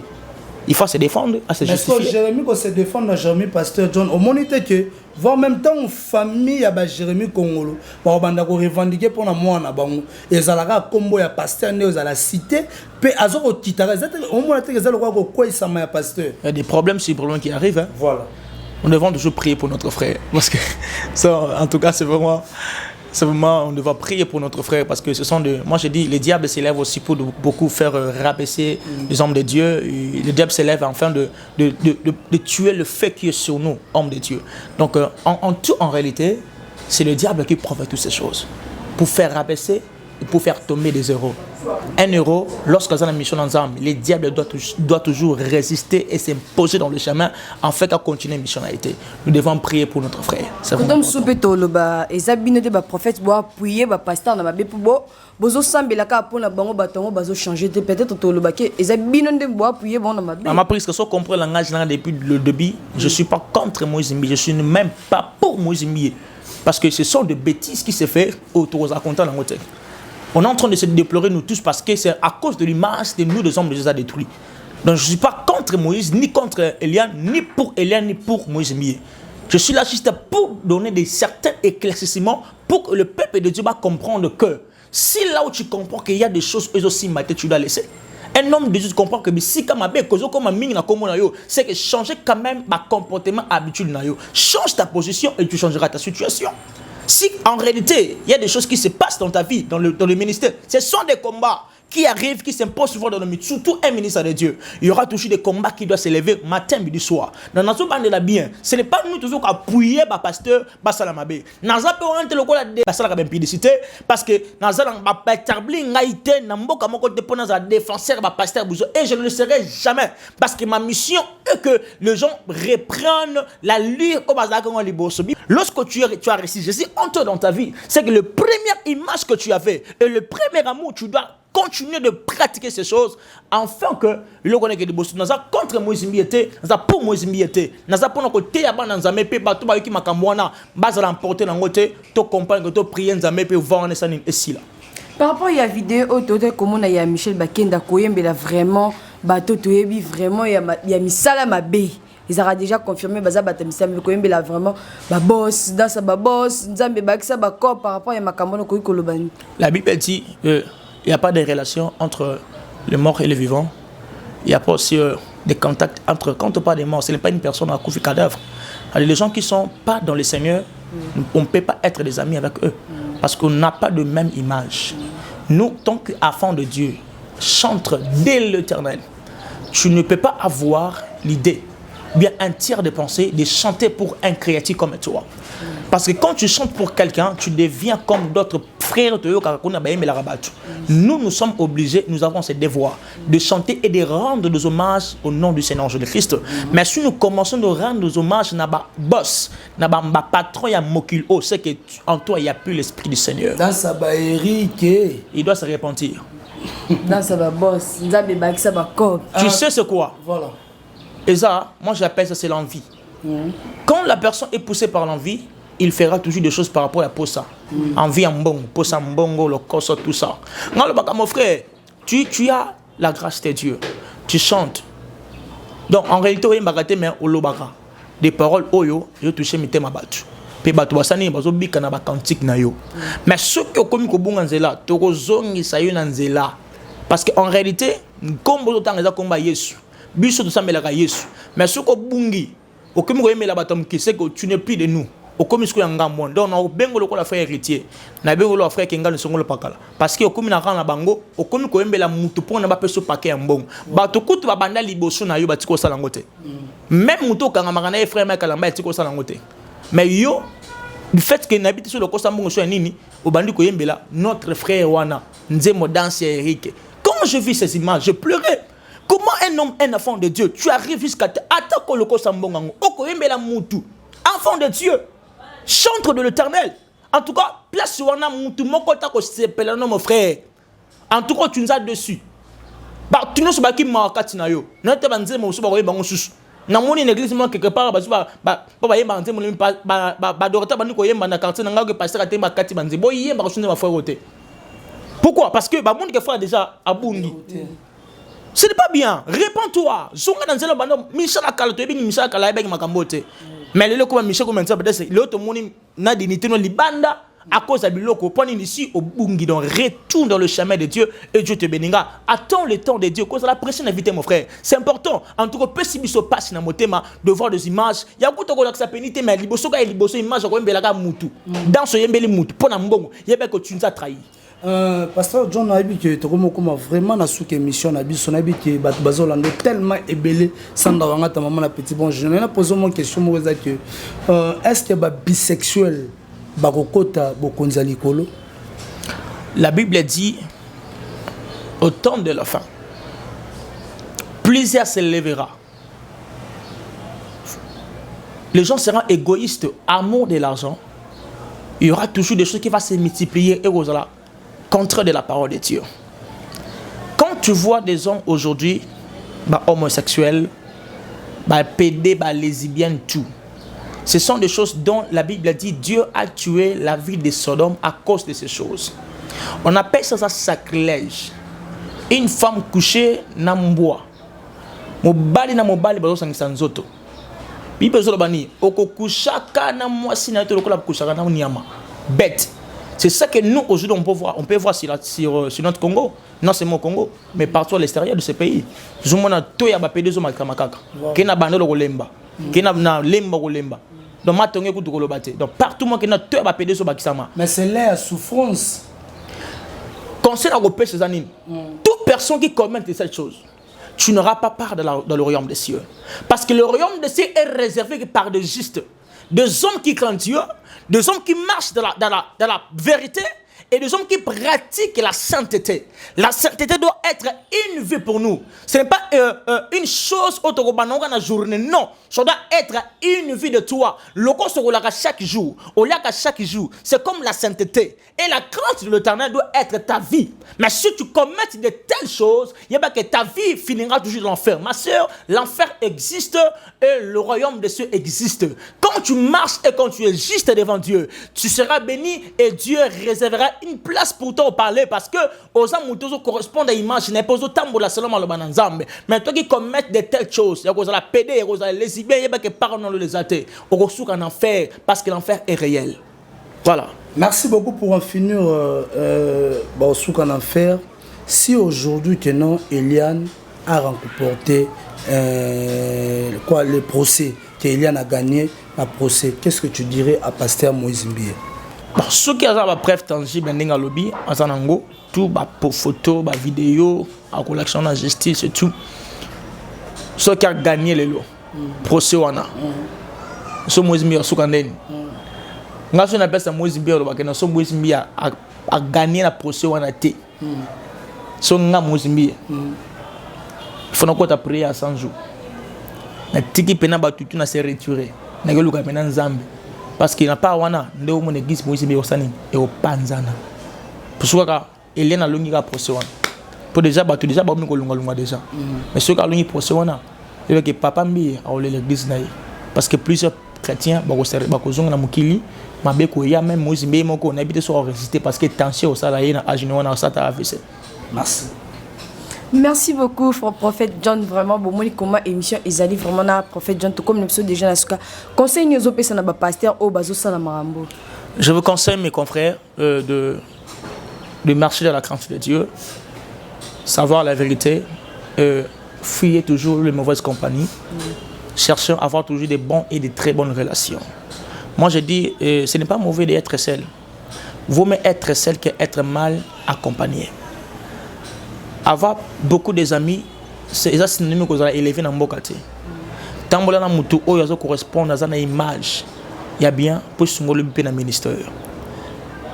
Il faut se défendre, à se justifier. Mais Jérémie qu'on se défendre, Jérémie pasteur John, au moment que voir en même temps une famille à bah Jérémie Kongolo, bah banda ko revendiquer pour na moi na bango. Et zalaka combo ya pasteur né aux à la cité, pe azoko kitara, au moins que zaloko ko quoi ça ma pasteur. Il y a des problèmes, c'est des problèmes qui arrivent hein. Voilà. Nous devons toujours prier pour notre frère. Parce que ça, en tout cas, c'est vraiment, on doit prier pour notre frère. Parce que ce sont de. Moi, je dis, le diable s'élève aussi pour beaucoup faire rabaisser les hommes de Dieu. Le diable s'élève afin de tuer le fait qui est sur nous, hommes de Dieu. Donc, en réalité, c'est le diable qui provoque toutes ces choses. Pour faire rabaisser et pour faire tomber des euros. 1 euro, lorsqu'on a une mission ensemble, le diable doit toujours résister et s'imposer dans le chemin en fait à continuer la missionnalité. Nous devons prier pour notre frère. C'est vraiment important. Les prophètes doivent appuyer les pasteurs dans la Bible pour bozo sambela ka pour la bango batongo bazo changer peut-être to le baké ezabinonde bo appuyer bon dans ma Bible. Ma prise que ça comprend le langage depuis le début, je suis pas contre Moïse Mbie, je suis même pas pour Moïse Mbie parce que ce sont des bêtises qui se font autour de la content dans notre. On est en train de se déplorer nous tous parce que c'est à cause de l'image que nous, les hommes de Dieu, a détruit. Donc je ne suis pas contre Moïse, ni contre Eliane, ni pour Eliane, ni pour Moïse Mbie. Je suis là juste pour donner des certains éclaircissements pour que le peuple de Dieu va comprendre que si là où tu comprends qu'il y a des choses aussi matées, tu dois laisser. Un homme de Dieu comprend que si comme c'est que changer quand même ma comportement habituel. Change ta position et tu changeras ta situation. Si en réalité, il y a des choses qui se passent dans ta vie, dans le ministère, ce sont des combats qui arrivent, qui s'imposent souvent dans le milieu, surtout un ministre de Dieu. Il y aura toujours des combats qui doivent s'élever matin, midi, soir. Dans notre bande de la bien, ce n'est pas nous toujours qui appuyer le pasteur Bassalamabé. Nous avons fait le coup de Bassalamabé publicité parce que nous avons établi une haïté, nous avons défenseur de pasteur Bouzo et je ne le serai jamais parce que ma mission est que les gens reprennent la lutte au bazar comme les Bossobi. Lorsque tu as réussi, je suis honteux dans ta vie, c'est que la première image que tu avais et le premier amour, tu dois continuer de pratiquer ces choses afin que le connaît que des bosses nous a contre Moïse Mbie nous a pour Moïse Mbie nous a pour notre côté ya ban nzambe pe bato ba yoki makamwana base remporter na ngote to comprendre que to prier nzambe pe vendre ça ici là. Par rapport à la vidéo autour comment il y a Michel Bakenda koyembela vraiment bato to yebi vraiment il y a misala mabe. Ils ont déjà confirmé baza batamisa mais koyembela vraiment ba boss dans sa ba boss nzambe bakisa ba corps par rapport à makamwana koyi kolobani. La Bible dit il n'y a pas de relation entre le mort et le vivant. Il n'y a pas aussi des contacts entre... Quand on parle des morts, ce n'est pas une personne à couper cadavre. Alors, les gens qui ne sont pas dans le Seigneur, on ne peut pas être des amis avec eux. Parce qu'on n'a pas de même image. Nous, tant qu'enfants de Dieu, chantre dès l'éternel, tu ne peux pas avoir l'idée, bien un tiers de pensée, de chanter pour un créatif comme toi. Parce que quand tu chantes pour quelqu'un, tu deviens comme d'autres frères de nous sommes obligés, nous avons ce devoir de chanter et de rendre des hommages au nom du Seigneur Jésus-Christ. Mais si nous commençons de rendre des hommages à notre boss, à notre patron, à Mokilo, c'est qu'en toi, il n'y a plus l'esprit du Seigneur. Dans sa baillerie, il doit se repentir. Dans ça va boss, ça va cop. Tu sais c'est quoi? Voilà. Et ça, moi j'appelle ça c'est l'envie. Quand la personne est poussée par l'envie, il fera toujours des choses par rapport à Posa. Envie en bon, Posa mbongo, le koso, tout ça. Mon frère, tu as la grâce de Dieu. Tu chantes. Donc en réalité, il y a des paroles oyo, je touche mes thèmes à battu. Pe bato basani bazo bika na ba cantique na yo. Mais ce que komi ko bunga nzela, to ko zongi sa yo na nzela. Parce que en réalité, comme bozo tanga za komba Yesu. Biso to sambela ka Yesu. Mais ce ko bungi, o komi ko yemela batom ki c'est que tu n'es plus de nous. O komi sko yanga monde. Donc na bengo lo ko la frère héritier. Na bengo lo frère kenga no songolo pakala. Parce que o komi na kana bango, o komi ko yembela mutu pona ba peso paquet ya mbongo. Bato kutu ba banda liboso na yo batiko sala ngote. Même mutu kanga makana e frère makalamba batiko sala ngote. Mais yo, du fait que n'habite sur le Kosambongo sur Nini, au bandit Koyembela, notre frère Wana, Nzemo Danse Eric. Quand je vis ces images, je pleurais. Comment un homme, un enfant de Dieu, tu arrives jusqu'à attaquer le Kosambongo, au Koyembela Moutou, enfant de Dieu, chantre de l'éternel. En tout cas, place Wana Moutou, mon kota ko sepela non mon frère. En tout cas, tu nous as dessus. Bah, tu nous sais pas qui m'a katina yo. Notre banzemo so ba bango susu. Na moni une église moi quelque part ba yemba nzemo ba dorata bani ko yemba na quartier nga ke pasteur atemba kati banze bo yemba ko sunne ba frère côté. Pourquoi? Parce que ba monde que frère déjà abungi. Ce n'est pas bien. Répands-toi. Zonga dans zelo bando Michel akala to ebi Michel akala ebi makambote. Mais le ko Michel ko menza peut-être l'autre moni na dignité no libanda à cause de biloko point ici au bungi donc retourne dans le chemin de Dieu et Dieu te bénira. Attends le temps de Dieu cause la pression invité mon frère. C'est important en tout cas pessibiso passe na motema de voir des images. Ya ko to ko la pénité mais liboso ka liboso image ko mbelaka mutu. Dans ce yembeli mutu pona mbongo yebe ko tu nous as trahi. Pasteur John Nabi que tu comme vraiment na sous émission na biso na bi que bato bazolando tellement ébélé sans ndawanga ta maman la petit bon je na poser mon question mo que est-ce que ba bisexuel bakokota bokonza likolo? La Bible dit au temps de la fin plusieurs se lèvera. Les gens seront égoïstes, amour de l'argent. Il y aura toujours des choses qui vont se multiplier et aux contre de la parole de Dieu. Quand tu vois des hommes aujourd'hui, homosexuels, pédés, lesbiennes, tout. Ce sont des choses dont la Bible dit Dieu a tué la vie de Sodome à cause de ces choses. On appelle ça sacrilège. Une femme couchée na mboa. Mobali na mobali bazo sangisa nzoto. Bible zo bani okokushaka na mwasi na to lokola kushaka na nyama. Bête. C'est ça que nous aujourd'hui on peut voir sur notre Congo, non seulement au Congo, mais partout à l'extérieur de ce pays. Zumona to ya ba pédé zo makamakaka. Kena bandolo kolemba. Kena na lemba kolemba. Donc partout moi qui n'a pas pédé sur Bakisama. Mais c'est la souffrance. Conseil à repérer ces animes. Toute personne qui commet cette chose, tu n'auras pas part dans le royaume des cieux. Parce que le royaume des cieux est réservé par des justes, des hommes qui craignent Dieu, des hommes qui marchent dans la vérité et des hommes qui pratiquent la sainteté. La sainteté doit être une vie pour nous. Ce n'est pas une chose autorobanonga na journée. Non, ça doit être une vie de toi. Le corps se relâche chaque jour. Au lieu qu'à chaque jour, c'est comme la sainteté. Et la crainte de l'Éternel doit être ta vie. Mais si tu commets de telles choses, il y a pas que ta vie finira toujours dans l'enfer. Ma soeur, l'enfer existe et le royaume des cieux existe. Quand tu marches et quand tu es juste devant Dieu, tu seras béni et Dieu réservera une place pour toi au parler parce que aux hommes correspondent à l'image n'est pas au tambour la selon le bananzambe. Mais toi qui commettent de telles choses, il y a cause à la pédé, il y a cause à la lesbienne, il y a pas que parole dans les athées, au ressort en enfer parce que l'enfer est réel. Voilà. Merci beaucoup pour en finir au souk en enfer. Si aujourd'hui que non, Eliane a remporté le procès, que Eliane a gagné le procès, qu'est-ce que tu dirais à Pasteur Moïse Mbie? Ceux qui ont la preuve tangible dans le lobby, tout pour photo, vidéo, en collection de justice et tout. Ceux qui ont gagné le lot, procès wana. Ceux Moïse Mbie sont condamnés. Nga so na pesa Moïse Mbie lo bakena so Moïse Mbie a gagné la procès wana té. So nga Moïse Mbie. Faut na kota prier à 100 jours. Na tiki pena ba tutu na se retirer. Na geluka pena nzambe. Parce qu'il n'a pas wana ndeo mon église Moïse Mbie osani et au panzana. Pour ça ka Eliane a longi ka procès wana. Pour déjà battre déjà ba mi ko lunga déjà. Mais ceux qui ont eu procès on a il que papa mbi a olé l'église naï parce que plusieurs chrétiens ba ko zonga na mukili mabe ko ya même Moïse mbe moko na habité sur résister parce que tension au sala na ajino na ça ta AVC. Merci. Merci beaucoup, prophète John. Vraiment, bon, moi, comment émission Ezali vraiment na prophète John, tout comme nous sommes déjà là. Conseil nous opé ça na pasteur au bazo salamarambo. Je vous conseille mes confrères de marcher dans la crainte de Dieu, savoir la vérité, fuyez toujours les mauvaises compagnies, cherchons à avoir toujours des bons et des très bonnes relations. Moi je dis, ce n'est pas mauvais d'être seul. Vaut mieux être seul qu'être mal accompagné. Avoir beaucoup d'amis, c'est ça synonyme que vous allez élever dans mon quartier. Tant que vous avez mutu oyo correspond à une image, il y a bien pour se le dans le ministère.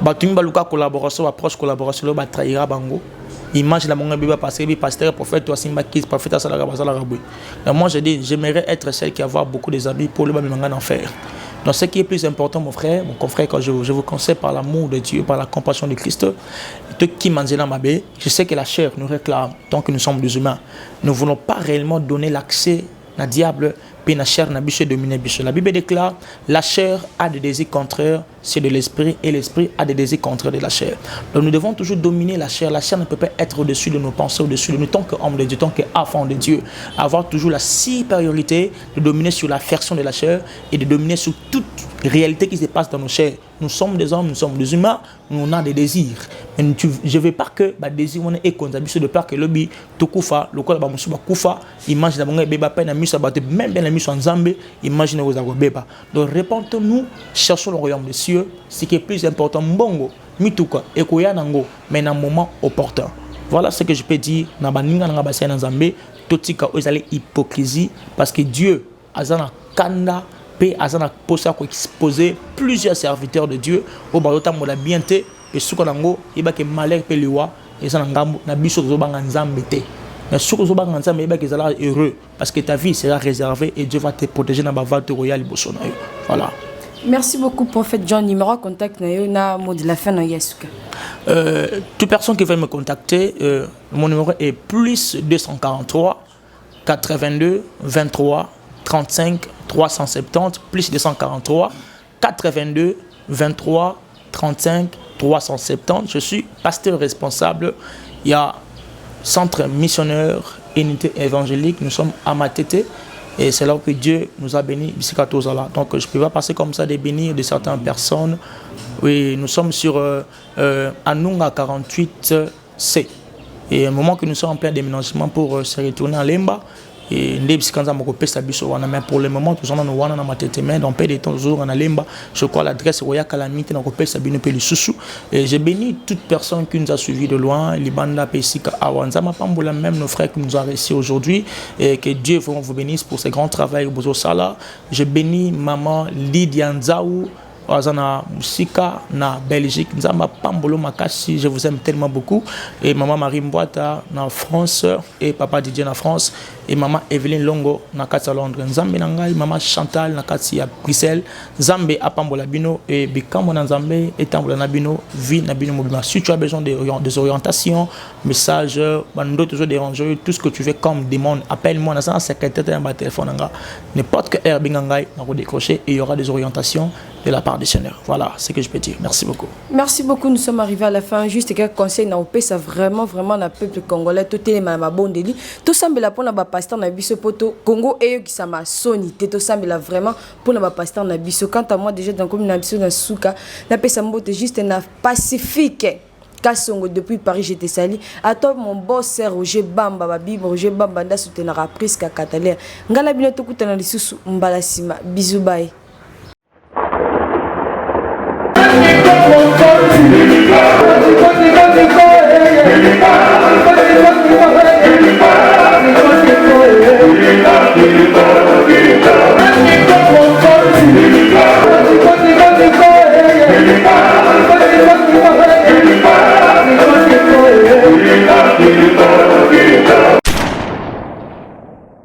Batumi baluka collaboration, approche collaboration, ba trahira bango. Image la monga biba passer bi pasteur prophète toi simba kis prophète ça la raboué. Moi je dis j'aimerais être celle qui avoir beaucoup d'amis pour le manga en faire. Donc ce qui est plus important mon frère, mon confrère, quand je vous conseille par l'amour de Dieu, par la compassion de Christ, je sais que la chair nous réclame tant que nous sommes des humains. Nous ne voulons pas réellement donner l'accès au diable puis la chair n'a pas dominer biche. La Bible déclare la chair a des désirs contraires, c'est de l'esprit et l'esprit a des désirs contraires de la chair. Donc nous devons toujours dominer la chair. La chair ne peut pas être au-dessus de nos pensées, au-dessus de nous tant qu'homme de Dieu, tant qu'enfant de Dieu. Avoir toujours la supériorité de dominer sur la version de la chair et de dominer sur toute réalité qui se passe dans nos chairs. Nous sommes des hommes, nous sommes des humains, nous avons des désirs. Mais je ne veux pas que les désirs soient comme de peur que le bi tout kufa, le corps va kufa, imagine la monnaie bébé peine à mus abattre même bien la mus en Zambie, imaginez vous avoir bébé. Donc répondons-nous, cherchons le royaume des cieux, ce qui est plus important, mbongo, mituka, ekoya nango, mais dans un moment opportun. Voilà ce que je peux dire. Na baninga na bassin en Zambie, totika osale hypocrisie parce que Dieu azana kanda azana posa ko exposer plusieurs serviteurs de Dieu au balota mola bienté et suko nango iba ke malheur pe liwa ezana ngambo na biso zo banga nzambe te mais suko zo banga nzambe iba ke zala heureux parce que ta vie sera réservée et Dieu va te protéger na bavate royal bosono. Voilà. Merci beaucoup prophète John. Numéro contact na yo na mot de la fin na Yesuka. Toute personne qui veut me contacter, mon numéro est plus 243 82 23 35 370 plus 243 82 23 35 370. Je suis pasteur responsable. Il y a centre missionnaire unité évangélique. Nous sommes à Matete et c'est là que Dieu nous a bénis. Donc je ne peux pas passer comme ça des bénir de certaines personnes. Oui, nous sommes sur Anunga 48C. Et au moment que nous sommes en plein déménagement pour se retourner à Lemba, et mais pour le moment, nous sommes dans ma tête, mais dans peu de temps, toujours en Lemba, je crois l'adresse Roya Calamité, dans le Sabine Pelisoussou. Et j'ai béni toute personne qui nous a suivis de loin, Libanda, Pessika, Awanzama, Pamboula, même nos frères qui nous ont reçus aujourd'hui, et que Dieu vous bénisse pour ce grand travail au Bozo Sala. Je bénis maman Lydia Nzaou. Na Musika, na Belgique, Nzamba Pambolo Makasi, je vous aime tellement beaucoup. Et maman Marie Mboata, na France, et papa Didier na France, et maman Evelyne Longo, na Katsa Londres, Nzambe Nangai, maman Chantal, na Katsi à Bruxelles, Nzambe à Pambola Bino, et Bikamo Nzambe, et Tambola Nabino, vie Nabino Mobima. Si tu as besoin des orientations, messages, bando toujours déranger, tout ce que tu veux comme demande, appelle-moi, dans un secrétaire de ma téléphone, n'importe quelle heure, Bingangai, on va décrocher, et il y aura des orientations de la part du Seigneur. Voilà ce que je peux dire. Merci beaucoup. Merci beaucoup. Nous sommes arrivés à la fin. Juste quelques conseils. N'a pas ça vraiment le peuple congolais. Tout est ma bonne délit. Tout semble la pour la pasteur na biso poto Congo et qui ça m'a sonné. Tout semble la vraiment pour la pasteur na biso. Quant à moi déjà dans comme na biso na souka na pesa mbote juste na pacifique. Kassongo depuis Paris j'étais sali. À toi mon boss Roger Bamba babi Roger Bamba nda soutenir prise ka Catalère. Ngala bino to kutana lisusu mbalasima. Bisous bye. Go, go, go, go, go, go, go, go, go, go, go, go,